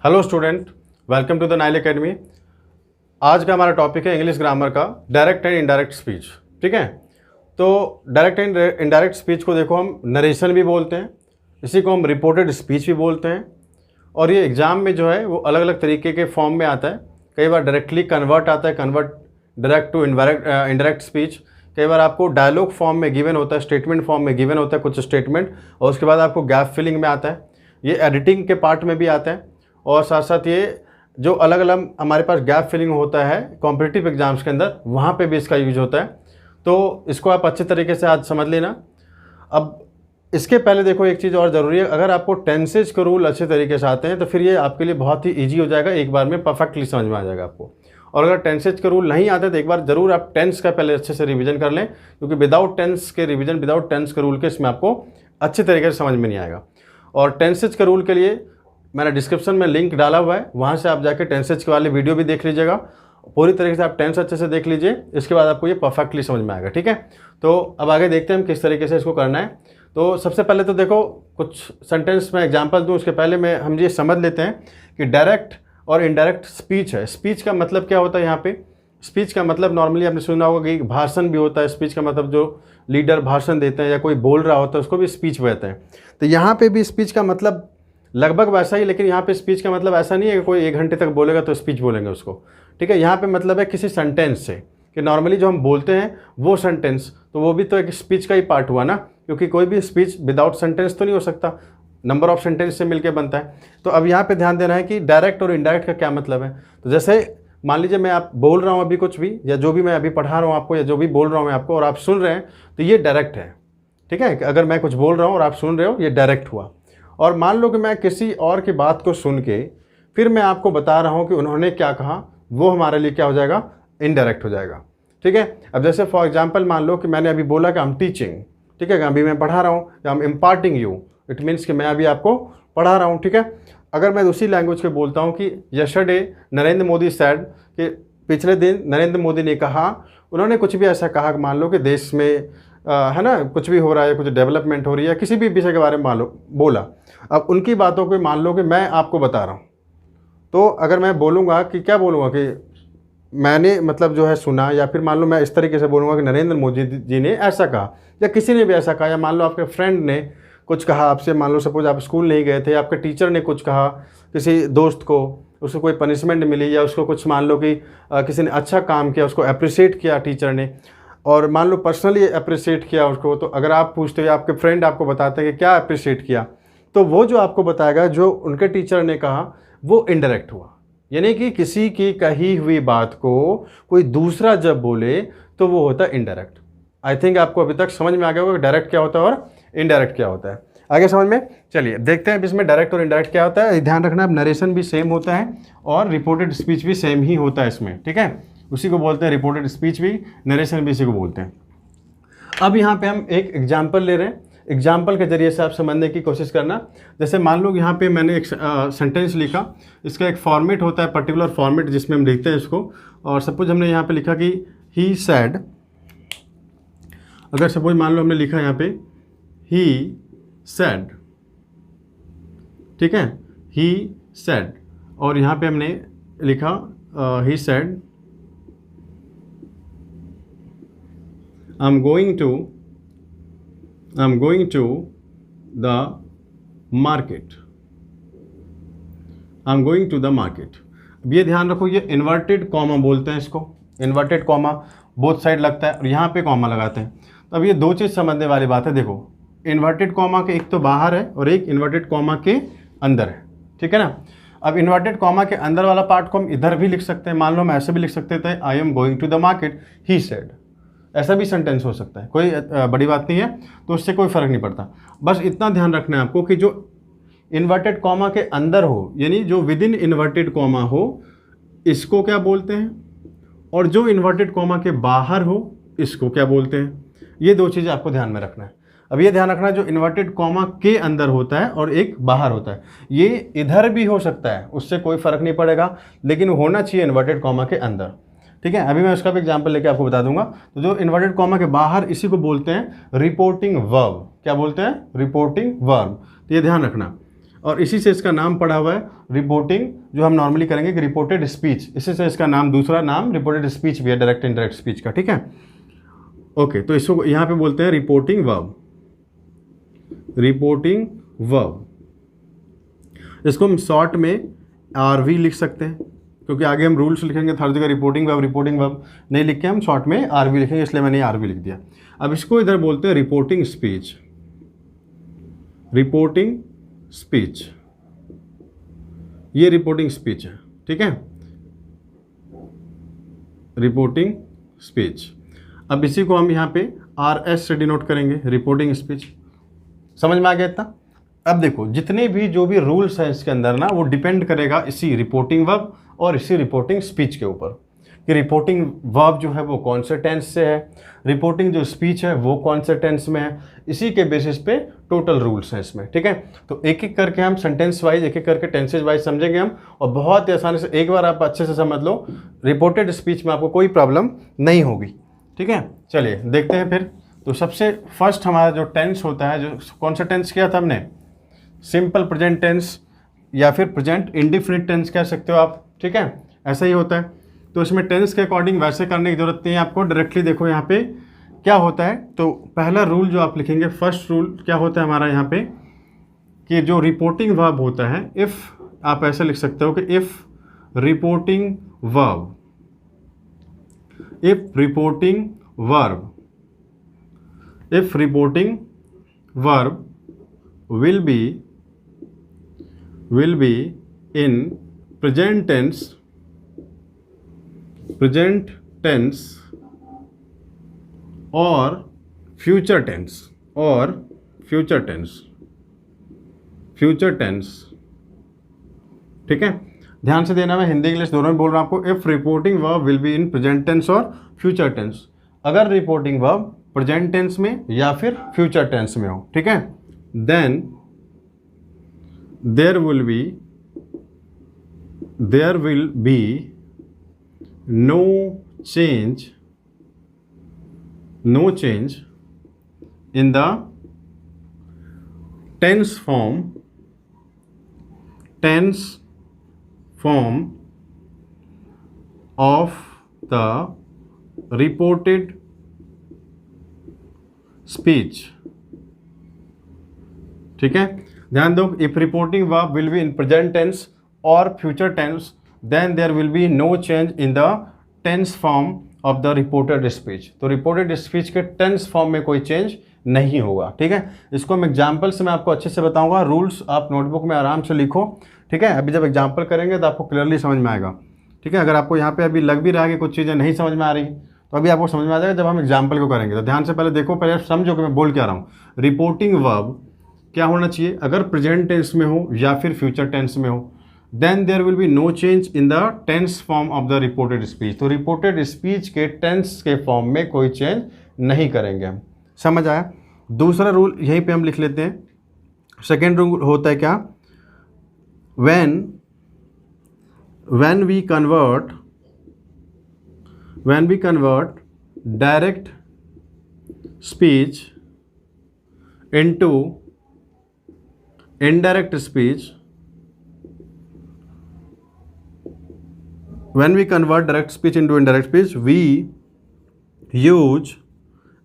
Hello student, welcome to the Nile academy. आज का हमारा टॉपिक है इंग्लिश ग्रामर का डायरेक्ट एंड इनडायरेक्ट स्पीच। ठीक है, तो डायरेक्ट एंड इनडायरेक्ट स्पीच को देखो हम नरेशन भी बोलते हैं, इसी को हम रिपोर्टेड स्पीच भी बोलते हैं। और ये एग्ज़ाम में जो है वो अलग अलग तरीके के फॉर्म में आता है। कई बार डायरेक्टली कन्वर्ट आता है, convert direct to indirect speech. कई बार आपको डायलॉग फॉर्म में गिवन होता है, स्टेटमेंट फॉर्म में गिवन होता है कुछ स्टेटमेंट, और उसके बाद आपको गैप फिलिंग में आता है। ये एडिटिंग के पार्ट में भी आता है। और साथ साथ ये जो अलग अलग हमारे पास गैप फिलिंग होता है कॉम्पिटिटिव एग्जाम्स के अंदर, वहाँ पे भी इसका यूज होता है। तो इसको आप अच्छे तरीके से आज समझ लेना। अब इसके पहले देखो एक चीज़ और ज़रूरी है, अगर आपको टेंसेज के रूल अच्छे तरीके से आते हैं तो फिर ये आपके लिए बहुत ही ईजी हो जाएगा, एक बार में परफेक्टली समझ में आ जाएगा आपको। और अगर टेंसेज के रूल नहीं आते तो एक बार ज़रूर आप टेंस का पहले अच्छे से रिवीजन कर लें, क्योंकि विदाउट टेंस के रिवीजन, विदाउट टेंस के रूल के इसमें आपको अच्छे तरीके से समझ में नहीं आएगा। और टेंसेज के रूल के लिए मैंने डिस्क्रिप्शन में लिंक डाला हुआ है, वहाँ से आप जाके टेंसेज के वाले वीडियो भी देख लीजिएगा। पूरी तरीके से आप टेंस अच्छे से देख लीजिए, इसके बाद आपको ये परफेक्टली समझ में आएगा। ठीक है, तो अब आगे देखते हैं हम किस तरीके से इसको करना है। तो सबसे पहले तो देखो कुछ सेंटेंस में एग्जांपल दूं, उसके पहले मैं हम ये समझ लेते हैं कि डायरेक्ट और इनडायरेक्ट स्पीच है। स्पीच का मतलब क्या होता है यहाँ पे? स्पीच का मतलब नॉर्मली आपने सुना होगा कि भाषण भी होता है। स्पीच का मतलब जो लीडर भाषण देते हैं या कोई बोल रहा होता है उसको भी स्पीच कहते हैं। तो यहाँ पे भी स्पीच का मतलब लगभग वैसा ही, लेकिन यहाँ पे स्पीच का मतलब ऐसा नहीं है कि कोई 1 घंटे तक बोलेगा तो स्पीच बोलेंगे उसको। ठीक है, यहाँ पे मतलब है किसी सेंटेंस से, कि नॉर्मली जो हम बोलते हैं वो सेंटेंस, तो वो भी तो एक स्पीच का ही पार्ट हुआ ना, क्योंकि कोई भी स्पीच विदाउट सेंटेंस तो नहीं हो सकता, नंबर ऑफ सेंटेंस से मिलकर बनता है। तो अब यहाँ पे ध्यान देना है कि डायरेक्ट और इनडायरेक्ट का क्या मतलब है। तो जैसे मान लीजिए मैं आप बोल रहा हूँ अभी कुछ भी, या जो भी मैं अभी पढ़ा रहा हूँ आपको, या जो भी बोल रहा हूँ मैं आपको और आप सुन रहे हैं, तो ये डायरेक्ट है। ठीक है, अगर मैं कुछ बोल रहा हूँ और आप सुन रहे हो, ये डायरेक्ट हुआ। और मान लो कि मैं किसी और की बात को सुन के फिर मैं आपको बता रहा हूँ कि उन्होंने क्या कहा, वो हमारे लिए क्या हो जाएगा? इनडायरेक्ट हो जाएगा। ठीक है, अब जैसे फॉर एग्जांपल मान लो कि मैंने अभी बोला कि आई एम टीचिंग। ठीक है, अभी मैं पढ़ा रहा हूँ, I am imparting you, it means कि मैं अभी आपको पढ़ा रहा हूँ। ठीक है, अगर मैं उसी लैंग्वेज के बोलता हूँ कि यस्टरडे नरेंद्र मोदी सैड, कि पिछले दिन नरेंद्र मोदी ने कहा, उन्होंने कुछ भी ऐसा कहा, मान लो कि देश में है ना कुछ भी हो रहा है, कुछ डेवलपमेंट हो रही है, किसी भी विषय के बारे में मान लो बोला। अब उनकी बातों को मान लो कि मैं आपको बता रहा हूँ, तो अगर मैं बोलूँगा कि क्या बोलूँगा कि मैंने मतलब जो है सुना, या फिर मान लो मैं इस तरीके से बोलूँगा कि नरेंद्र मोदी जी ने ऐसा कहा, या किसी ने भी ऐसा कहा, या मान लो आपके फ्रेंड ने कुछ कहा आपसे, मान लो सपोज आप स्कूल नहीं गए थे, आपके टीचर ने कुछ कहा किसी दोस्त को, उसको कोई पनिशमेंट मिली, या उसको कुछ मान लो कि किसी ने अच्छा काम किया, उसको अप्रिशिएट किया टीचर ने, और मान लो पर्सनली अप्रिशिएट किया उसको। तो अगर आप पूछते हो, आपके फ्रेंड आपको बताते हैं कि क्या अप्रिशिएट किया, तो वो जो आपको बताएगा जो उनके टीचर ने कहा, वो इनडायरेक्ट हुआ। यानी कि किसी की कही हुई बात को कोई दूसरा जब बोले तो वो होता है इनडायरेक्ट। आई थिंक आपको अभी तक समझ में आ गया होगा कि डायरेक्ट क्या होता है और इनडायरेक्ट क्या होता है। आगे समझ में चलिए देखते हैं इसमें डायरेक्ट और इनडायरेक्ट क्या होता है। ध्यान रखना, अब नरेशन भी सेम होता है और रिपोर्टेड स्पीच भी सेम ही होता है इसमें। ठीक है, उसी को बोलते हैं रिपोर्टेड स्पीच भी, नरेशन भी इसी को बोलते हैं। अब यहाँ पे हम एक एग्जाम्पल ले रहे हैं, एग्जाम्पल के जरिए से आप समझने की कोशिश करना। जैसे मान लो यहाँ पे मैंने एक सेंटेंस लिखा, इसका एक फॉर्मेट होता है, पर्टिकुलर फॉर्मेट जिसमें हम लिखते हैं इसको। और सपोज हमने यहाँ पे लिखा कि ही सैड, अगर सपोज मान लो हमने लिखा यहाँ पे ही सैड, ठीक है, ही सैड, और यहाँ पे हमने लिखा ही sad I'm going to the market. I'm going to the market. अब ये ध्यान रखो, ये इन्वर्टेड कॉमा बोलते हैं इसको, इन्वर्टेड कॉमा बोथ साइड लगता है और यहाँ पे कॉमा लगाते हैं। तो अब ये दो चीज़ समझने वाली बात है। देखो, इन्वर्टेड कॉमा के एक तो बाहर है और एक इन्वर्टेड कॉमा के अंदर है। ठीक है ना। अब इन्वर्टेड कॉमा के अंदर वाला पार्ट को हम इधर भी लिख सकते हैं, मान लो हम ऐसे भी लिख सकते थे, I am going to the market he said. ऐसा भी सेंटेंस हो सकता है, कोई बड़ी बात नहीं है, तो उससे कोई फ़र्क नहीं पड़ता। बस इतना ध्यान रखना है आपको कि जो इन्वर्टेड कॉमा के अंदर हो, यानी जो विद इन इन्वर्टेड कॉमा हो, इसको क्या बोलते हैं, और जो इन्वर्टेड कॉमा के बाहर हो, इसको क्या बोलते हैं। ये दो चीज़ें आपको ध्यान में रखना है। अब ये ध्यान रखना, जो इन्वर्टेड कॉमा के अंदर होता है और एक बाहर होता है, ये इधर भी हो सकता है, उससे कोई फ़र्क नहीं पड़ेगा, लेकिन होना चाहिए इन्वर्टेड कॉमा के अंदर। ठीक है, अभी मैं उसका भी एग्जांपल लेके आपको बता दूंगा। तो जो इन्वर्टेड कॉमा के बाहर, इसी को बोलते हैं रिपोर्टिंग वर्ब। क्या बोलते हैं? Reporting verb. तो ये ध्यान रखना। और इसी से इसका नाम पड़ा हुआ है रिपोर्टिंग, जो हम नॉर्मली करेंगे कि रिपोर्टेड स्पीच, इसी से इसका नाम, दूसरा नाम रिपोर्टेड स्पीच भी है डायरेक्ट इनडायरेक्ट स्पीच का, ठीक है। ओके, तो इसको यहाँ पे बोलते हैं रिपोर्टिंग वर्ब, रिपोर्टिंग वर्ब। इसको हम शॉर्ट में आरवी लिख सकते हैं, क्योंकि आगे हम रूल्स लिखेंगे हर जगह रिपोर्टिंग वर्ब नहीं लिख के हम शॉर्ट में आरवी लिखेंगे, इसलिए मैंने आरवी लिख दिया। अब इसको इधर बोलते हैं रिपोर्टिंग स्पीच, रिपोर्टिंग स्पीच, ये रिपोर्टिंग स्पीच है, ठीक है, रिपोर्टिंग स्पीच। अब इसी को हम यहाँ पे RS से डिनोट करेंगे, रिपोर्टिंग स्पीच। समझ में आ गया इतना? अब देखो, जितने भी जो भी रूल्स हैं इसके अंदर ना, वो डिपेंड करेगा इसी रिपोर्टिंग वर्ब और इसी रिपोर्टिंग स्पीच के ऊपर, कि रिपोर्टिंग वर्ब जो है वो कौन से टेंस से है, रिपोर्टिंग जो स्पीच है वो कौन से टेंस में है, इसी के बेसिस पे टोटल रूल्स हैं इसमें, ठीक है। तो एक एक करके हम सेंटेंस वाइज, एक एक करके टेंसेज वाइज समझेंगे हम, और बहुत ही आसानी से एक बार आप अच्छे से समझ लो, रिपोर्टेड स्पीच में आपको कोई प्रॉब्लम नहीं होगी, ठीक है। चलिए देखते हैं फिर। तो सबसे फर्स्ट हमारा जो टेंस होता है, जो कौन सा टेंस किया था हमने, सिंपल प्रेजेंट टेंस या फिर प्रेजेंट इंडिफिनिट टेंस कह सकते हो आप, ठीक है, ऐसा ही होता है। तो इसमें टेंस के अकॉर्डिंग वैसे करने की जरूरत नहीं है आपको, डायरेक्टली देखो यहाँ पे क्या होता है। तो पहला रूल जो आप लिखेंगे, फर्स्ट रूल क्या होता है हमारा यहाँ पे, कि जो रिपोर्टिंग वर्ब होता है, इफ़, आप ऐसे लिख सकते हो कि if reporting verb, if reporting verb, if reporting verb will be in present tense or future tense, ठीक है। ध्यान से देना, मैं हिंदी इंग्लिश दोनों में बोल रहा हूँ आपको। If reporting verb will be in present tense और फ्यूचर टेंस, अगर रिपोर्टिंग वर्ब प्रेजेंट टेंस में या फिर फ्यूचर टेंस में हो, ठीक है, then there will be no change in the tense form of the reported speech, ठीक है। ध्यान दो, if reporting verb will be in present tense और future tense, then there will be no change in the tense form of the reported speech. तो reported speech के tense form में कोई change नहीं होगा, ठीक है। इसको हम एग्जाम्पल से मैं आपको अच्छे से बताऊंगा, रूल्स आप नोटबुक में आराम से लिखो, ठीक है। अभी जब एग्जाम्पल करेंगे तो आपको क्लियरली समझ में आएगा, ठीक है। अगर आपको यहाँ पे अभी लग भी रहा है कि कुछ चीज़ें नहीं समझ में आ रही, तो अभी आपको समझ में आ जाएगा जब हम एग्जाम्पल को करेंगे। तो ध्यान से पहले देखो, पहले समझो कि मैं बोल क्या रहा हूँ। रिपोर्टिंग वर्ब क्या होना चाहिए, अगर प्रेजेंट टेंस में हो या फिर फ्यूचर टेंस में हो, then there will be no change in the tense form of the reported speech. तो रिपोर्टेड स्पीच के टेंस के फॉर्म में कोई चेंज नहीं करेंगे हम, समझ आया। दूसरा रूल यहीं पे हम लिख लेते हैं। सेकेंड रूल होता है क्या, when we convert direct speech into indirect speech, when we convert direct speech into indirect speech, we use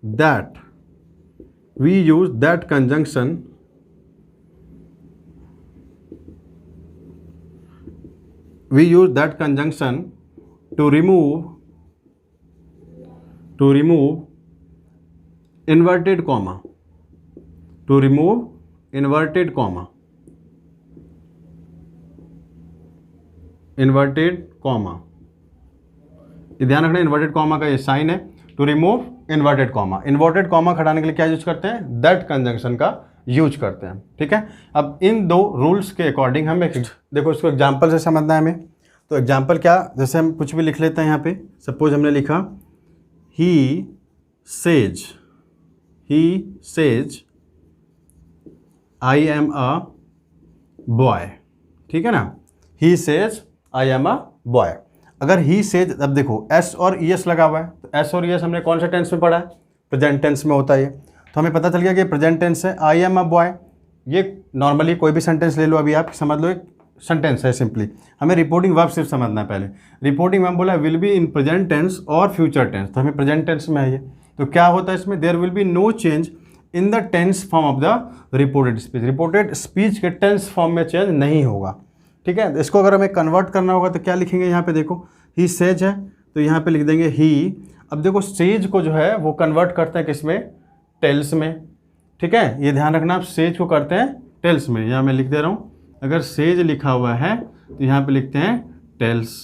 that conjunction to remove inverted comma, ध्यान रखना इन्वर्टेड कॉमा का ये साइन है, to remove inverted comma. Inverted comma हटाने के लिए क्या use करते हैं, दैट कंजंक्शन का यूज करते हैं, ठीक है। अब इन दो रूल्स के अकॉर्डिंग हम देखो इसको एग्जाम्पल से समझना है हमें। तो एग्जाम्पल क्या, जैसे हम कुछ भी लिख लेते हैं यहाँ पे, सपोज हमने लिखा ही says I am a boy, ठीक है ना, ही says I am a boy. अगर ही सेज, अब देखो एस और ई एस लगा हुआ है, तो एस और ई एस हमने कौन से टेंस में पढ़ा है, प्रेजेंट टेंस में होता है ये। तो हमें पता चल गया कि प्रेजेंट टेंस है, आई एम अ बॉय, ये नॉर्मली कोई भी सेंटेंस ले लो, अभी आप समझ लो एक सेंटेंस है सिंपली, हमें रिपोर्टिंग वर्ब सिर्फ समझना है पहले। रिपोर्टिंग वर्ब बोला will be in present tense और फ्यूचर टेंस, तो हमें प्रेजेंट टेंस में है ये, तो क्या होता है इसमें, there will be no change in the tense form of the reported speech. Reported speech के टेंस फॉर्म में चेंज नहीं होगा, ठीक है। इसको अगर हमें कन्वर्ट करना होगा तो क्या लिखेंगे, यहाँ पे देखो ही सेज है तो यहाँ पे लिख देंगे ही। अब देखो सेज को जो है वो कन्वर्ट करते हैं किस में, टेल्स में, ठीक है, ये ध्यान रखना, आप सेज को करते हैं टेल्स में। यहाँ मैं लिख दे रहा हूँ, अगर सेज लिखा हुआ है तो यहाँ पे लिखते हैं टेल्स,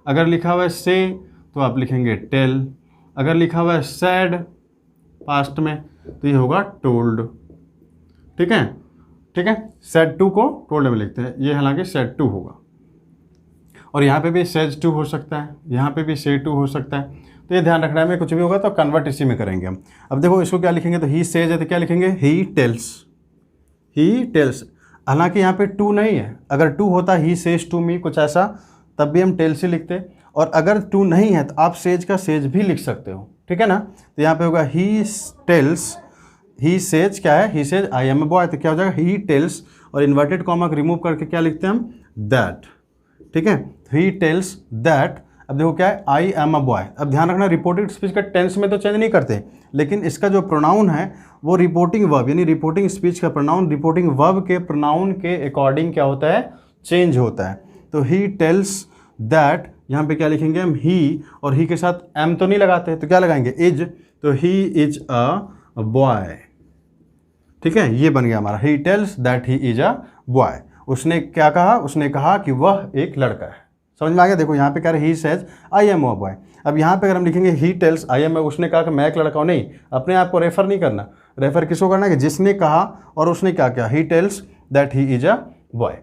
अगर लिखा हुआ है से तो आप लिखेंगे टेल, अगर लिखा हुआ है सैड पास्ट में तो ये होगा टोल्ड, ठीक है, ठीक है। सेड टू को टोल्ड में लिखते हैं, ये हालांकि सेड टू होगा, और यहाँ पे भी सेज टू हो सकता है, यहाँ पे भी से टू हो सकता है, तो ये ध्यान रखना है। में कुछ भी होगा तो कन्वर्ट इसी में करेंगे हम। अब देखो इसको क्या लिखेंगे, तो ही सेज है तो क्या लिखेंगे, ही टेल्स, ही टेल्स। हालांकि यहाँ पे टू नहीं है, अगर टू होता ही सेज टू मी कुछ ऐसा तब भी हम टेल्स ही लिखते, और अगर टू नहीं है तो आप सेज का सेज भी लिख सकते हो, ठीक है ना। तो यहाँ पे होगा ही टेल्स, ही सेज क्या है, he says I am a boy, तो क्या हो जाएगा ही टेल्स, और इन्वर्टेड कॉमा को रिमूव करके क्या लिखते हैं हम, दैट, ठीक है, ही टेल्स दैट। अब देखो क्या है, आई एम अ बॉय। अब ध्यान रखना रिपोर्टेड स्पीच का टेंस में तो चेंज नहीं करते, लेकिन इसका जो प्रोनाउन है वो रिपोर्टिंग वर्ब, यानी रिपोर्टिंग स्पीच का प्रोनाउन रिपोर्टिंग वर्ब के प्रोनाउन के अकॉर्डिंग क्या होता है, चेंज होता है। तो ही टेल्स दैट, यहाँ पे क्या लिखेंगे हम, ही, और ही के साथ एम तो नहीं लगाते तो क्या लगाएंगे, इज, तो ही इज अ बॉय, ठीक है, ये बन गया हमारा, he tells that he is a boy. उसने क्या कहा, उसने कहा कि वह एक लड़का है। समझ में आ गया। देखो यहाँ पे कह रहे ही says I am a boy. अब यहाँ पे अगर हम लिखेंगे ही टेल्स आई एम, उसने कहा कि मैं एक लड़का हूँ, नहीं, अपने आप को रेफर नहीं करना, रेफर किसको करना है कि जिसने कहा और उसने क्या किया, he tells that he is a boy.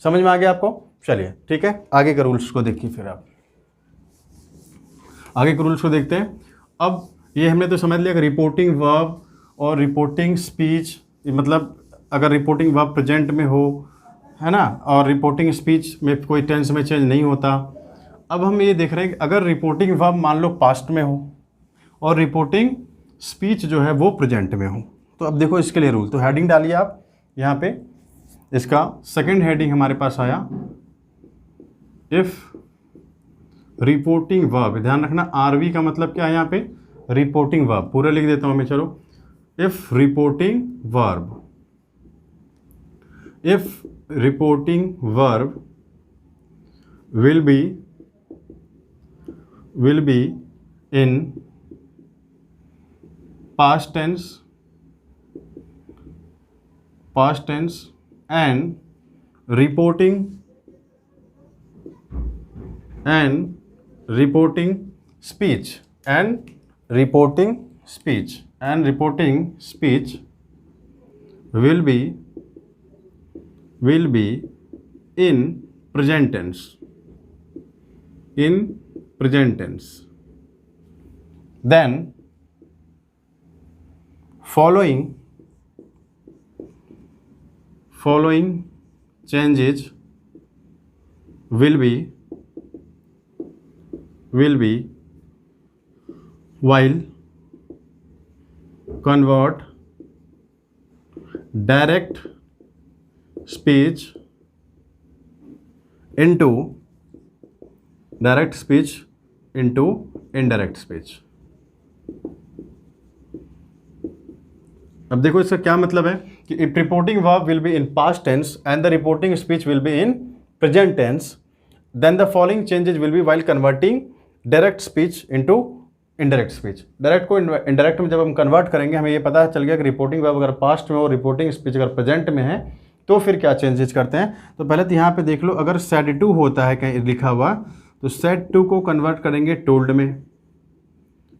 समझ में आ गया आपको, चलिए ठीक है, आगे के रूल्स को देखिए, फिर आप आगे के रूल्स को देखते हैं। अब ये हमने तो समझ लिया कि रिपोर्टिंग वर्ब और रिपोर्टिंग स्पीच, मतलब अगर रिपोर्टिंग वर्ब प्रेजेंट में हो, है ना, और रिपोर्टिंग स्पीच में कोई टेंस में चेंज नहीं होता। अब हम ये देख रहे हैं कि अगर रिपोर्टिंग वर्ब मान लो पास्ट में हो और रिपोर्टिंग स्पीच जो है वो प्रेजेंट में हो, तो अब देखो इसके लिए रूल, तो हेडिंग डालिए आप यहाँ पे, इसका सेकंड हेडिंग हमारे पास आया, इफ़ रिपोर्टिंग वर्ब। ध्यान रखना आरवी का मतलब क्या है यहाँ पे, रिपोर्टिंग वर्ब, पूरा लिख देता हूँ मैं, चलो, if reporting verb, if reporting verb will be in past tense and reporting speech will be in present tense, then following changes will be while convert direct speech into indirect speech। अब देखो इसका क्या मतलब है कि if reporting verb will be in past tense and the reporting speech will be in present tense, then the following changes will be while converting direct speech into indirect speech. Direct को indirect में जब हम convert करेंगे, हमें ये पता चल गया कि रिपोर्टिंग वर्ब अगर पास्ट में हो, रिपोर्टिंग स्पीच अगर प्रेजेंट में है, तो फिर क्या चेंजेस करते हैं। तो पहले तो यहाँ पे देख लो, अगर सेड टू होता है कहीं लिखा हुआ, तो सेड टू को कन्वर्ट करेंगे टोल्ड में,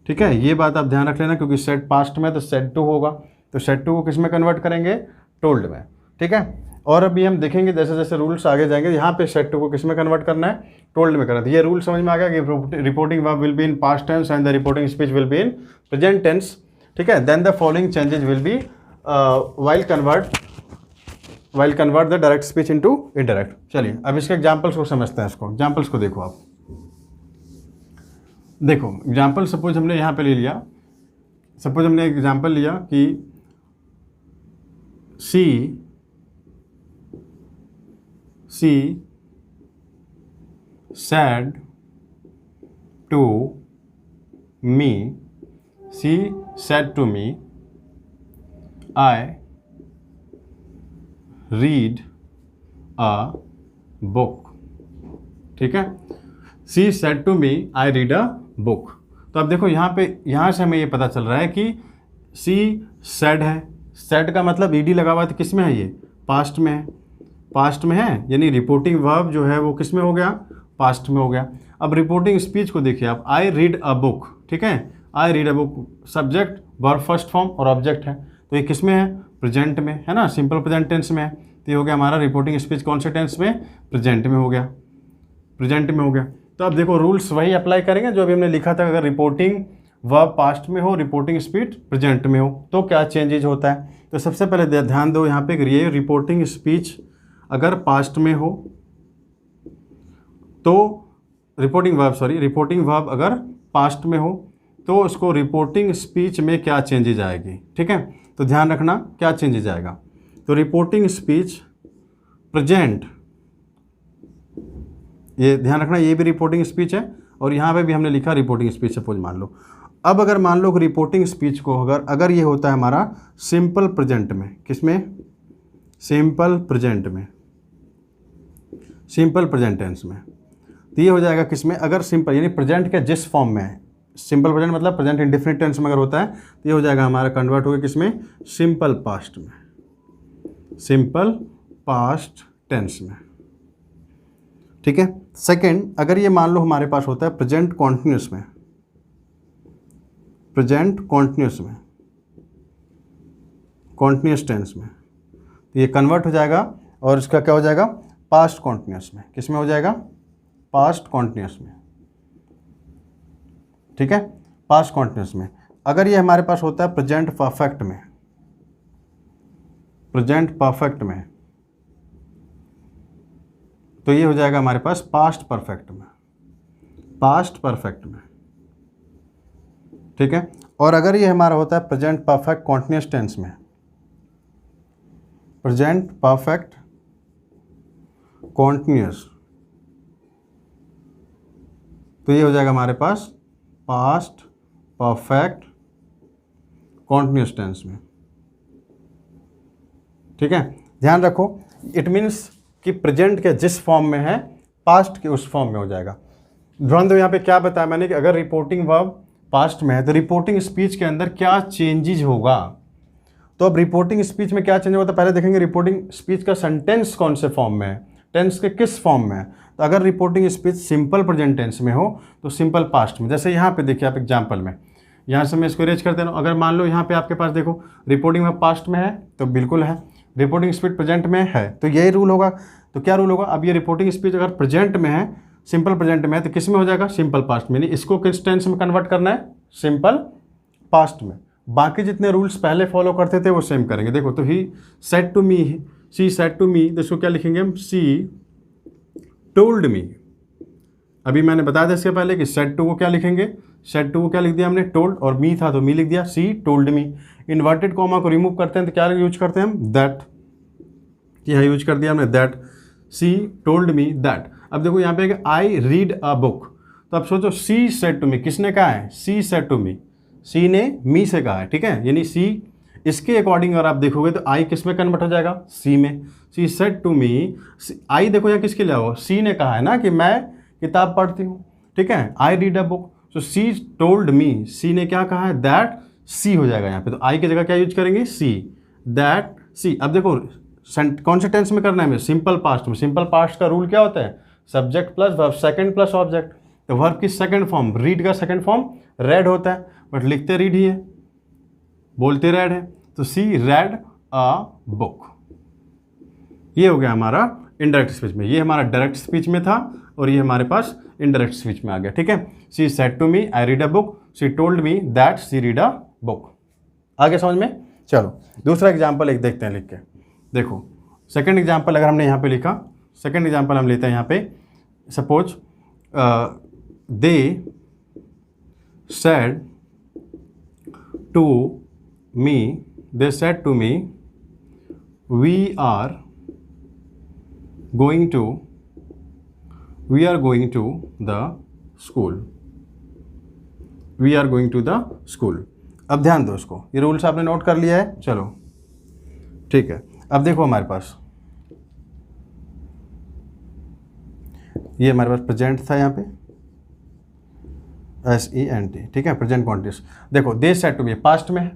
ठीक है, ये बात आप ध्यान रख लेना, क्योंकि सेड पास्ट में तो सेड टू होगा, तो सेड टू को किस में कन्वर्ट करेंगे, टोल्ड में, ठीक है। और अभी हम देखेंगे जैसे जैसे रूल्स आगे जाएंगे, यहाँ पे सेड टू को किस में कन्वर्ट करना है, टोल्ड में करना है। तो ये रूल समझ में आ गया कि reporting verb will be in past tense and the reporting speech will be in present tense, ठीक है। Then the following changes will be while convert the direct speech into indirect। चलिए अब इसके एग्जाम्पल्स को समझते हैं। इसको एग्जाम्पल्स को देखो आप, देखो एग्जाम्पल सपोज हमने यहाँ पे ले लिया, सपोज हमने एग्जाम्पल लिया कि सी सी said to me, she said to me, I read a book। ठीक है, सी said to me, I read a book। तो अब देखो यहाँ पे, यहाँ से हमें ये पता चल रहा है कि सी said है, said का मतलब ईडी लगा हुआ है, तो किस में है ये, पास्ट में है, पास्ट में है, यानी रिपोर्टिंग वर्ब जो है वो किस में हो गया, पास्ट में हो गया। अब रिपोर्टिंग स्पीच को देखिए आप, आई रीड अ बुक, ठीक है, I read a book, subject verb first form और ऑब्जेक्ट है, तो ये किस में है, प्रेजेंट में है ना, सिंपल प्रेजेंट टेंस में है। तो ये हो गया हमारा रिपोर्टिंग स्पीच कौन से टेंस में, प्रेजेंट में हो गया, प्रेजेंट में हो गया। तो अब देखो रूल्स वही अप्लाई करेंगे जो अभी हमने लिखा था, अगर रिपोर्टिंग वर्ब पास्ट में हो, रिपोर्टिंग स्पीच प्रेजेंट में हो, तो क्या चेंजेज होता है। तो सबसे पहले ध्यान दो यहाँ पे, ये रिपोर्टिंग स्पीच अगर पास्ट में हो तो रिपोर्टिंग वर्ब अगर पास्ट में हो तो उसको रिपोर्टिंग स्पीच में क्या चेंजेज आएगी, ठीक है। तो ध्यान रखना क्या चेंजेज आएगा। तो रिपोर्टिंग स्पीच प्रेजेंट, ये ध्यान रखना, ये भी रिपोर्टिंग स्पीच है और यहाँ पे भी हमने लिखा रिपोर्टिंग स्पीच, सपोज मान लो। अब अगर मान लो रिपोर्टिंग स्पीच को अगर ये होता है हमारा सिंपल प्रेजेंट में, किसमें, सिंपल प्रेजेंट में, सिंपल प्रेजेंट टेंस में, तो ये हो जाएगा किसमें, अगर सिंपल यानी प्रेजेंट के जिस फॉर्म में है, सिंपल प्रेजेंट मतलब प्रेजेंट इंडेफिनिट टेंस में अगर होता है तो ये हो जाएगा हमारा कन्वर्ट हो गया किसमें, सिंपल पास्ट में, सिंपल पास्ट टेंस में, ठीक है। सेकंड, अगर ये मान लो हमारे पास होता है प्रेजेंट कॉन्टिन्यूस में, प्रेजेंट कॉन्टिन्यूस में, कॉन्टिन्यूस टेंस में, तो ये कन्वर्ट हो जाएगा और इसका क्या हो जाएगा, पास्ट कॉन्टिन्यूस में, किस में हो जाएगा, पास्ट कॉन्टिन्यूस में, ठीक है, पास्ट कॉन्टिन्यूस में। अगर ये हमारे पास होता है प्रेजेंट परफेक्ट में, प्रेजेंट परफेक्ट में, तो ये हो जाएगा हमारे पास पास्ट परफेक्ट में, पास्ट परफेक्ट में, ठीक है। और अगर ये हमारा होता है प्रेजेंट परफेक्ट कॉन्टिन्यूस टेंस में, प्रेजेंट परफेक्ट कॉन्टिन्यूस, तो ये हो जाएगा हमारे पास पास्ट परफेक्ट कॉन्टिन्यूस टेंस में, ठीक है। ध्यान रखो, इट मीन्स कि प्रेजेंट के जिस फॉर्म में है पास्ट के उस फॉर्म में हो जाएगा। ध्यान दो यहाँ पे क्या बताया मैंने कि अगर रिपोर्टिंग वर्ब पास्ट में है तो रिपोर्टिंग स्पीच के अंदर क्या चेंजेज होगा। तो अब रिपोर्टिंग स्पीच में क्या चेंज होता है, पहले देखेंगे रिपोर्टिंग स्पीच का सेंटेंस कौन से फॉर्म में है, टेंस के किस फॉर्म में है। तो अगर reporting speech simple present tense में हो तो सिंपल पास्ट में, जैसे यहाँ पे देखिए आप एग्जांपल में, यहाँ से मैं इसको इरेज कर दे रहा हूँ। अगर मान लो यहाँ पे आपके पास देखो रिपोर्टिंग में पास्ट में है तो बिल्कुल है, रिपोर्टिंग स्पीच प्रेजेंट में है तो यही रूल होगा। तो क्या रूल होगा, अब ये रिपोर्टिंग स्पीच अगर प्रेजेंट में है, सिंपल प्रेजेंट में है, तो किस में हो जाएगा, सिंपल पास्ट में, यानी इसको किस टेंस में कन्वर्ट करना है, सिंपल पास्ट में। बाकी जितने रूल्स पहले फॉलो करते थे वो सेम करेंगे। देखो तो he said to me, she said to me, तो इसको क्या लिखेंगे हम, सी टोल्ड मी। अभी मैंने बताया था इसके पहले कि सेड टू को क्या लिखेंगे, सेड टू को क्या लिख दिया हमने, टोल्ड, और मी था तो मी लिख दिया, सी टोल्ड मी। इन्वर्टेड कॉमा को रिमूव करते हैं तो क्या यूज करते हैं हम, दैट, यहाँ यूज कर दिया हमने that, C told me that. अब देखो यहाँ पे आई रीड अ बुक, तो अब सोचो सी सेड टू मी, किसने कहा है, she said to me, she ने मी से कहा है, ठीक है, यानी सी इसके अकॉर्डिंग अगर आप देखोगे तो आई किस में कन्वर्ट हो जाएगा, सी में। सी सेड टू मी, आई देखो यहाँ किसके लिए हो, सी ने कहा है ना कि मैं किताब पढ़ती हूँ, ठीक है, I read a book. So she told me, she ने क्या कहा है, दैट, सी हो जाएगा यहाँ पे, तो आई की जगह क्या यूज करेंगे, सी, दैट सी। अब देखो कौन से टेंस में करना है हमें, सिंपल पास्ट में। सिंपल पास्ट का रूल क्या होता है, subject plus verb, second plus object. तो वर्ब की सेकंड फॉर्म, रीड का सेकंड फॉर्म रेड होता है, बट लिखते रीड ही है, बोलते रेड है, तो सी रेड अ बुक। ये हो गया हमारा इनडायरेक्ट स्पीच में, ये हमारा डायरेक्ट स्पीच में था और ये हमारे पास इनडायरेक्ट स्पीच में आ गया, ठीक है। She said to me I read a book, she told me that she read a book. आगे समझ में। चलो दूसरा एग्जाम्पल एक देखते हैं लिख के। देखो सेकंड एग्जाम्पल अगर हमने यहाँ पे लिखा, सेकंड एग्जाम्पल हम लेते हैं यहाँ पे, suppose they said to me, they said to me we are going to, we are going to the school, we are going to the school. अब ध्यान दो इसको, ये रूल्स आपने नोट कर लिया है, चलो ठीक है। अब देखो हमारे पास ये हमारे पास प्रेजेंट था यहाँ पे, SENT, ठीक है, प्रेजेंट कॉन्टिन्यूस। देखो they said to me, past में है,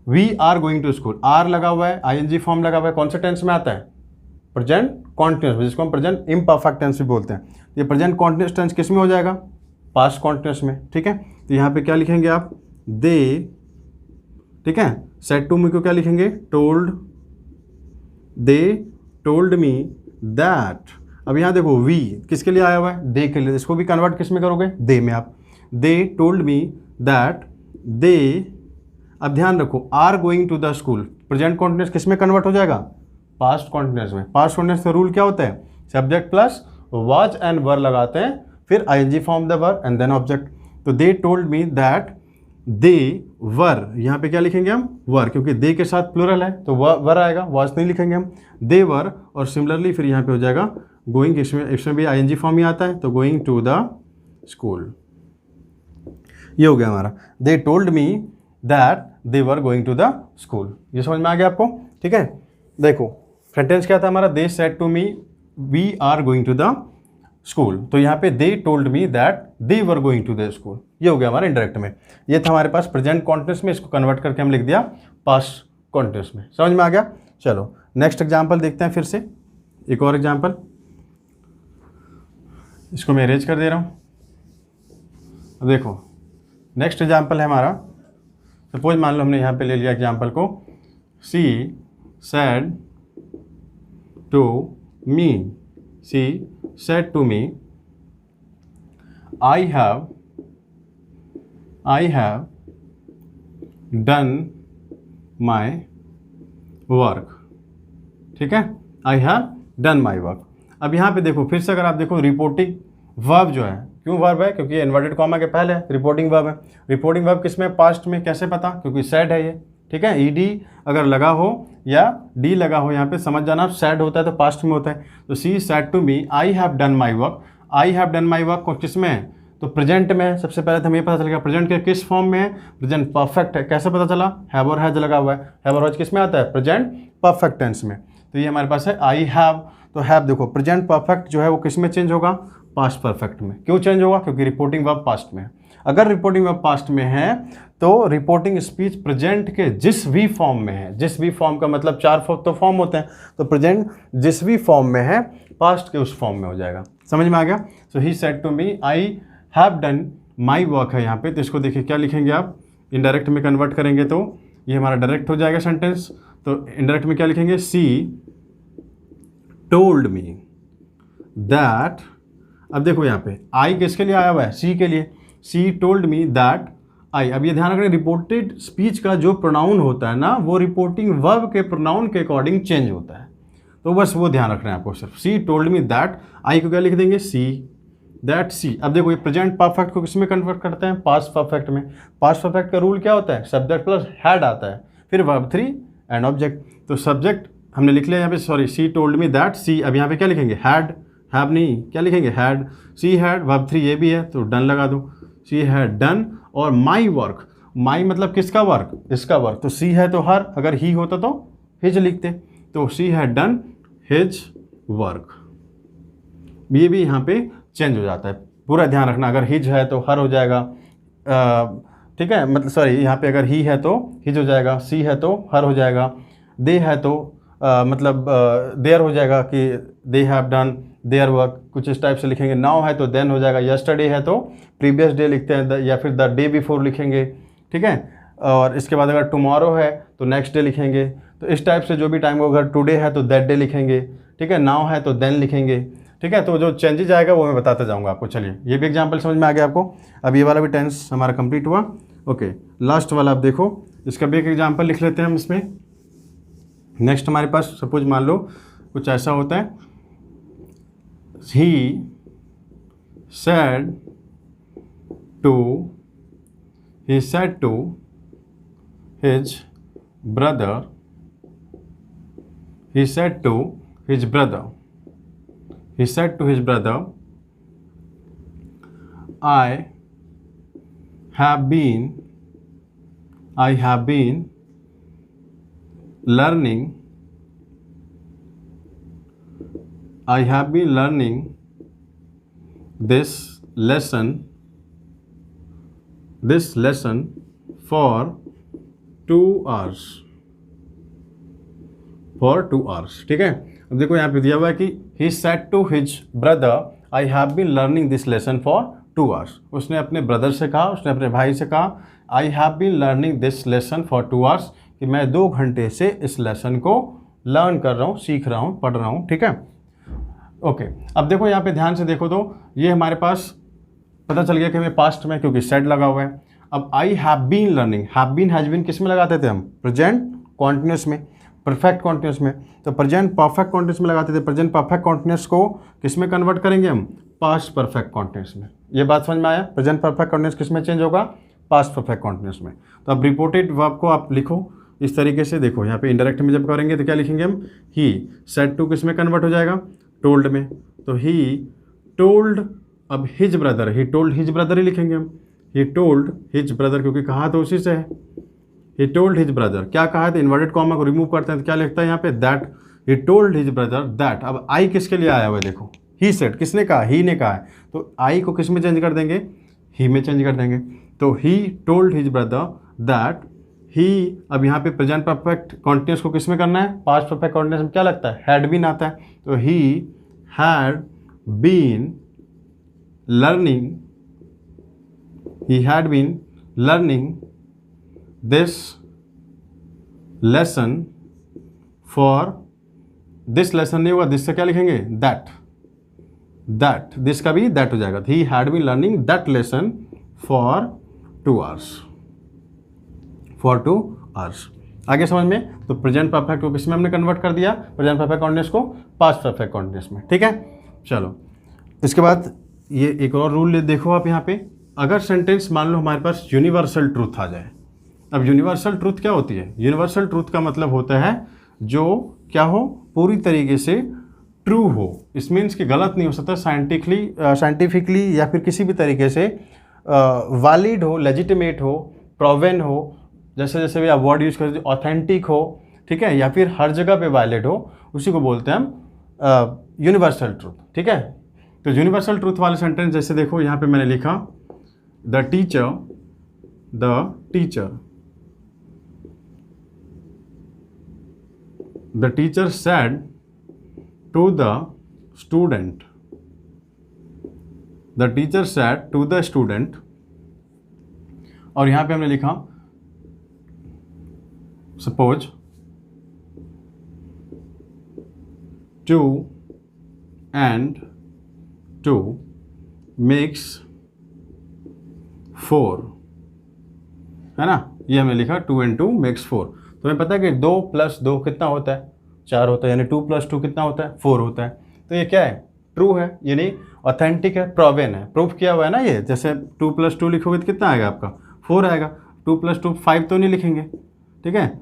we are going to school, are लगा हुआ है, ING फॉर्म लगा हुआ है, कौन से टेंस में आता है, प्रेजेंट कॉन्टिन्यूस, जिसको हम प्रेजेंट इम्परफेक्ट टेंस भी बोलते हैं। ये प्रेजेंट कॉन्टिन्यूस टेंस किस में हो जाएगा, पास्ट कॉन्टिन्यूस में, ठीक है। तो यहाँ पे क्या लिखेंगे आप, दे, ठीक है, सेड टू मी को क्या लिखेंगे, told, they told me that. अब यहाँ देखो वी किसके लिए आया हुआ है, दे के लिए, इसको भी कन्वर्ट किस में करोगे, दे में आप, दे टोल्ड मी दैट दे। अब ध्यान रखो are going to the school, present continuous किस में कन्वर्ट हो जाएगा, पास्ट कॉन्टिन्यूस में। पास्ट कॉन्टिन्यूस का रूल क्या होता है, subject plus was and were लगाते हैं, फिर ING form the verb and then object. तो they told me that they वर, यहाँ पे क्या लिखेंगे हम, वर, क्योंकि दे के साथ प्लूरल है तो वर आएगा, वाज नहीं लिखेंगे हम, दे वर। और सिमिलरली फिर यहाँ पे हो जाएगा गोइंग, इसमें भी ING फॉर्म ही आता है, तो गोइंग टू द स्कूल। ये हो गया हमारा, they told me that they were going to the school. ये समझ में आ गया आपको, ठीक है। देखो सेंटेंस क्या था हमारा, they said to me we are going to the school, तो यहाँ पे they told me that they were going to the school. ये हो गया हमारा इंडायरेक्ट में। ये था हमारे पास प्रेजेंट कॉन्टिन्यूस में, इसको कन्वर्ट करके हम लिख दिया पास्ट कॉन्टिन्यूस में। समझ में आ गया। चलो नेक्स्ट एग्जाम्पल देखते हैं, फिर से एक और एग्जाम्पल, इसको मैं अरेंज कर दे रहा हूँ। अब देखो नेक्स्ट एग्जाम्पल है हमारा, सपोज मान लो हमने यहाँ पे ले लिया एग्जाम्पल को, she said to me, she said to me I have done my work, ठीक है, I have done my work. अब यहाँ पे देखो फिर से अगर आप देखो रिपोर्टिंग वर्ब जो है, क्यों वर्ब है, क्योंकि इन्वर्टेड कॉमा के पहले रिपोर्टिंग वर्ब है। रिपोर्टिंग वर्ब किस में, पास्ट में, कैसे पता, क्योंकि सैड है ये, ठीक है। ED अगर लगा हो या D लगा हो, यहाँ पे समझ जाना सैड होता है तो पास्ट में होता है। तो she said to me I have done my work, I have done my work किस में है, तो प्रेजेंट में है। सबसे पहले तो हमें पता चलेगा प्रेजेंट के किस फॉर्म में है, प्रेजेंट परफेक्ट है। कैसे पता चला, हैव और हैज लगा हुआ है, हैव और हैज किस में आता है, प्रेजेंट परफेक्ट टेंस में। तो ये हमारे पास है आई हैव, तो हैव देखो प्रेजेंट परफेक्ट जो है वो किस में चेंज होगा, पास्ट परफेक्ट में। क्यों चेंज होगा, क्योंकि रिपोर्टिंग वर्ब पास्ट में है। अगर रिपोर्टिंग वर्ब पास्ट में है तो रिपोर्टिंग स्पीच प्रेजेंट के जिस भी फॉर्म में है, जिस भी फॉर्म का मतलब 4 तो फॉर्म होते हैं, तो प्रेजेंट जिस भी फॉर्म में है पास्ट के उस फॉर्म में हो जाएगा। समझ में आ गया। So he said to me I have done my work है यहाँ पे, तो इसको देखिए क्या लिखेंगे आप, इनडायरेक्ट में कन्वर्ट करेंगे तो ये हमारा डायरेक्ट हो जाएगा सेंटेंस। तो इनडायरेक्ट में क्या लिखेंगे, सी टोल्ड मी दैट। अब देखो यहाँ पे आई किसके लिए आया हुआ है, सी के लिए, सी टोल्ड मी दैट आई। अब ये ध्यान रखना रिपोर्टेड स्पीच का जो प्रोनाउन होता है ना, वो रिपोर्टिंग वर्ब के प्रोनाउन के अकॉर्डिंग चेंज होता है, तो बस वो ध्यान रखना है आपको सिर्फ। सी टोल्ड मी दैट, आई को क्या लिख देंगे, सी दैट सी। अब देखो ये प्रेजेंट परफेक्ट को किसमें कन्वर्ट करते हैं, पास्ट परफेक्ट में। पास्ट परफेक्ट का रूल क्या होता है, सब्जेक्ट प्लस हैड आता है, फिर वर्ब 3 एंड ऑब्जेक्ट। तो सब्जेक्ट हमने लिख लिया यहाँ पे, sorry she told me that she. अब यहाँ पे क्या लिखेंगे, हैड, हैव नहीं, क्या लिखेंगे, हैड। सी हैड, वर्ब 3 ये भी है तो डन लगा दो, सी हैड डन। और माई वर्क, माई मतलब किसका वर्क, इसका वर्क, तो सी है तो हर, अगर ही होता तो हिज लिखते, तो she had done his work. ये भी यहाँ पे चेंज हो जाता है, पूरा ध्यान रखना। अगर हिज है तो हर हो जाएगा, ठीक है, मतलब सॉरी यहाँ पे अगर ही है तो हिज हो जाएगा, सी है तो हर हो जाएगा, दे है तो मतलब देयर हो जाएगा कि they have done their work, कुछ इस टाइप से लिखेंगे। नाउ है तो देन हो जाएगा, यस्टरडे है तो प्रीवियस डे लिखते हैं, या फिर द डे बिफोर लिखेंगे, ठीक है। और इसके बाद अगर टुमारो है तो नेक्स्ट डे लिखेंगे। तो इस टाइप से जो भी टाइम होगा, अगर टुडे है तो दैट डे लिखेंगे, ठीक है। नाउ है तो देन लिखेंगे, ठीक है। तो जो चेंजेज आएगा वो मैं बताता जाऊँगा आपको। चलिए ये भी एग्जाम्पल समझ में आ गया आपको। अब ये वाला भी टेंस हमारा कंप्लीट हुआ। ओके, लास्ट वाला आप देखो, इसका भी एक एग्जाम्पल लिख लेते हैं हम इसमें। नेक्स्ट हमारे पास सपोज मान लो कुछ ऐसा होता है, he said to his brother, he said to his brother, he said to his brother, I have been learning this lesson for 2 hours. ठीक है। अब देखो यहाँ पे दिया हुआ है कि he said to his brother, I have been learning this lesson for 2 hours. उसने अपने ब्रदर से कहा, उसने अपने भाई से कहा, I have been learning this lesson for 2 hours, कि मैं 2 घंटे से इस लेसन को लर्न कर रहा हूँ, सीख रहा हूँ, पढ़ रहा हूँ। ठीक है, ओके। अब देखो यहाँ पे ध्यान से देखो तो ये हमारे पास पता चल गया कि हमें पास्ट में, क्योंकि सेड लगा हुआ है। अब I have been learning, have been has been किस में लगाते थे हम? प्रेजेंट कॉन्टिन्यूस में, परफेक्ट कॉन्टिन्यूस में। तो प्रेजेंट परफेक्ट कॉन्टिन्यूस में लगाते थे, प्रेजेंट परफेक्ट कॉन्टिन्यूस को किस में कन्वर्ट करेंगे हम? पास्ट परफेक्ट कॉन्टिन्यूस में। ये बात समझ में आया? प्रेजेंट परफेक्ट कॉन्टिन्यूस किस में चेंज होगा? पास्ट परफेक्ट कॉन्टिन्यूस में। तो अब रिपोर्टेड वर्ब को आप लिखो इस तरीके से। देखो यहाँ पे इंडायरेक्ट में जब करेंगे तो क्या लिखेंगे हम? ही सेड टू किस में कन्वर्ट हो जाएगा? टोल्ड में। तो ही टोल्ड, अब his brother, he told his brother ही लिखेंगे हम। ही टोल्ड हिज ब्रदर, क्योंकि कहा तो उसी से है। ही टोल्ड हिज ब्रदर, क्या कहा है? तो इन्वर्टेड कॉमा को रिमूव करते हैं तो क्या लिखता है यहाँ पे? That. He told his brother that. अब आई किसके लिए आया हुआ है? देखो ही सेड, किसने कहा? ही ने कहा है। तो आई को किस में चेंज कर देंगे? ही में चेंज कर देंगे। तो he told his brother that he, अब यहाँ पे प्रेजेंट परफेक्ट कॉन्टिन्यूस को किस में करना है? पास्ट परफेक्ट कॉन्टिन्यूस में क्या लगता है? हैड बीन आता है। तो he had been learning this lesson for, this lesson नहीं होगा, दिस से क्या लिखेंगे? दैट। दिस का भी दैट हो जाएगा। He had been learning that lesson for 2 hours। आगे समझ में? तो प्रेजेंट परफेक्ट को किसमें हमने कन्वर्ट कर दिया? प्रेजेंट परफेक्ट कॉन्टिन्यूस को पास्ट परफेक्ट कॉन्टिन्यूस में। ठीक है, चलो इसके बाद ये एक और रूल देखो आप यहाँ पे। अगर सेंटेंस मान लो हमारे पास यूनिवर्सल ट्रूथ आ जाए। अब यूनिवर्सल ट्रूथ क्या होती है? यूनिवर्सल ट्रूथ का मतलब होता है जो क्या हो? पूरी तरीके से ट्रू हो। इस मीन्स कि गलत नहीं हो सकता, साइंटिफिकली या फिर किसी भी तरीके से वैलिड हो, लेजिटिमेट हो, प्रोवन हो, जैसे जैसे भी आप वर्ड यूज़ करते, ऑथेंटिक हो, ठीक है, या फिर हर जगह पे वैलिड हो, उसी को बोलते हैं हम यूनिवर्सल ट्रूथ। ठीक है, तो यूनिवर्सल ट्रूथ वाले सेंटेंस जैसे देखो यहाँ पे मैंने लिखा, the teacher said to the student, और यहाँ पे हमने लिखा सपोज 2 and 2 makes 4, है ना? ये हमने लिखा 2 and 2 makes 4। तो हमें पता है कि 2 + 2 कितना होता है? 4 होता है, यानी 2 + 2 कितना होता है? 4 होता है। तो ये क्या है? ट्रू है, यानी ऑथेंटिक है, प्रोवन है, प्रूफ किया हुआ है ना ये। जैसे 2 + 2 लिखोगे तो कितना आएगा आपका? 4 आएगा। 2 + 2 5 तो नहीं लिखेंगे। ठीक है,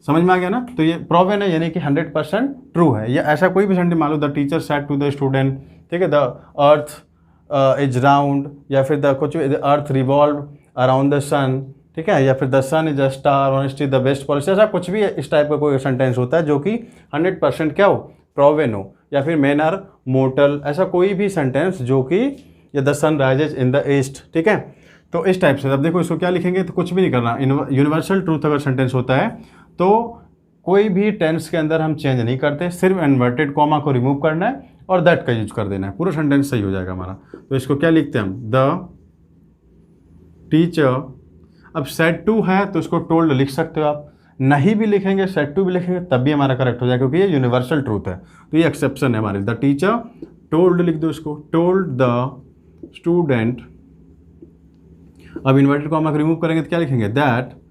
समझ में आ गया ना? तो ये प्रोवन है, यानी कि 100% ट्रू है। या ऐसा कोई भी सेंटेंस मान लो, the teacher said to the student, ठीक है, द अर्थ इज राउंड, या फिर द कुछ the earth revolve around the sun, ठीक है, या फिर the sun is a star, honesty the best policy, ऐसा कुछ भी इस टाइप का कोई सेंटेंस होता है जो कि 100% क्या हो? प्रोवन हो। या फिर मेन आर मोर्टल, ऐसा कोई भी सेंटेंस जो कि, या the sun rises in the east. ठीक है, तो इस टाइप से। अब देखो इसको क्या लिखेंगे, तो कुछ भी नहीं करना। यूनिवर्सल ट्रूथ अगर सेंटेंस होता है तो कोई भी टेंस के अंदर हम चेंज नहीं करते, सिर्फ इन्वर्टेड कॉमा को रिमूव करना है और दैट का यूज कर देना है, पूरा सेंटेंस सही हो जाएगा हमारा। तो इसको क्या लिखते हैं हम? द टीचर, अब सेड टू है तो इसको टोल्ड लिख सकते हो आप, नहीं भी लिखेंगे सेड टू भी लिखेंगे तब भी हमारा करेक्ट हो जाएगा, क्योंकि ये यूनिवर्सल ट्रूथ है। तो ये एक्सेप्शन है हमारे। द टीचर टोल्ड लिख दो इसको, टोल्ड द स्टूडेंट। अब इन्वर्टेड कॉमा को रिमूव करेंगे तो क्या लिखेंगे? That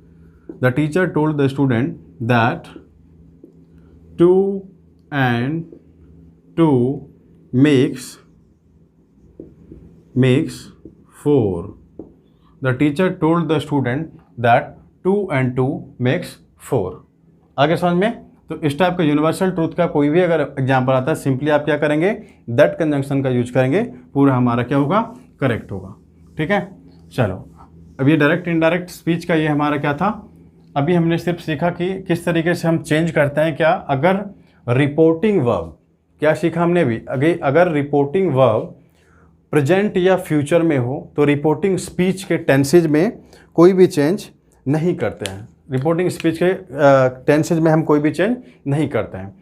the teacher told the student that 2 and 2 makes 4. The teacher told the student that 2 and 2 makes 4. आगे समझ में? तो इस टाइप का यूनिवर्सल ट्रूथ का कोई भी अगर एग्जाम्पल आता है, सिंपली आप क्या करेंगे, दैट कंजंक्शन का यूज करेंगे, पूरा हमारा क्या होगा, करेक्ट होगा। ठीक है, चलो अब ये डायरेक्ट इनडायरेक्ट स्पीच का ये हमारा क्या था। अभी हमने सिर्फ सीखा कि किस तरीके से हम चेंज करते हैं, क्या अगर रिपोर्टिंग वर्ब, क्या सीखा हमने भी, अगर रिपोर्टिंग वर्ब प्रेजेंट या फ्यूचर में हो तो रिपोर्टिंग स्पीच के टेंसेज में कोई भी चेंज नहीं करते हैं। रिपोर्टिंग स्पीच के टेंसेज में हम कोई भी चेंज नहीं करते हैं।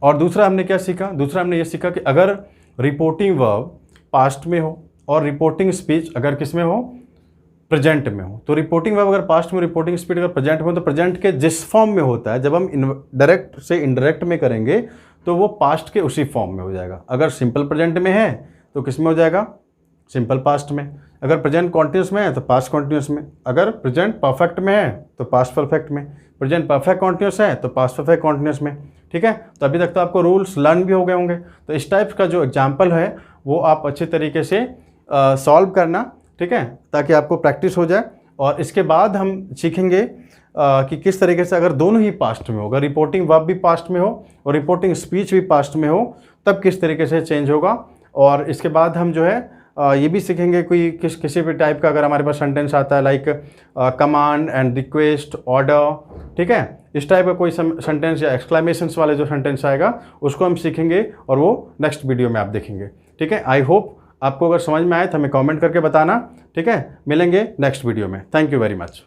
और दूसरा हमने क्या सीखा, दूसरा हमने ये सीखा कि अगर रिपोर्टिंग वर्ब पास्ट में हो और रिपोर्टिंग स्पीच अगर किस में हो, प्रेजेंट में हो, तो रिपोर्टिंग वर्ब अगर पास्ट में, रिपोर्टिंग स्पीच अगर प्रेजेंट में हो, तो प्रेजेंट के जिस फॉर्म में होता है, जब हम डायरेक्ट से इनडायरेक्ट में करेंगे तो वो पास्ट के उसी फॉर्म में हो जाएगा। अगर सिंपल प्रेजेंट में है तो किस में हो जाएगा, सिंपल पास्ट में। अगर प्रेजेंट कॉन्टिन्यूस में है तो पास्ट कॉन्टिन्यूस में। अगर प्रेजेंट परफेक्ट में है तो पास्ट परफेक्ट में। प्रेजेंट परफेक्ट कॉन्टिन्यूस है तो पास्ट परफेक्ट कॉन्टिन्यूस में। ठीक है, तो अभी तक तो आपको रूल्स लर्न भी हो गए होंगे। तो इस टाइप का जो एग्जाम्पल है वो आप अच्छे तरीके से सॉल्व करना, ठीक है, ताकि आपको प्रैक्टिस हो जाए। और इसके बाद हम सीखेंगे कि किस तरीके से अगर दोनों ही पास्ट में हो, अगर रिपोर्टिंग वर्ब भी पास्ट में हो और रिपोर्टिंग स्पीच भी पास्ट में हो, तब किस तरीके से चेंज होगा। और इसके बाद हम जो है ये भी सीखेंगे कोई किसी भी टाइप का अगर हमारे पास सेंटेंस आता है, like command and request, order, ठीक है, इस टाइप का कोई सेंटेंस या एक्सक्लेमेशंस वाले जो सेंटेंस आएगा उसको हम सीखेंगे और वो नेक्स्ट वीडियो में आप देखेंगे। ठीक है, आई होप आपको अगर समझ में आए तो हमें कमेंट करके बताना। ठीक है, मिलेंगे नेक्स्ट वीडियो में। Thank you very much.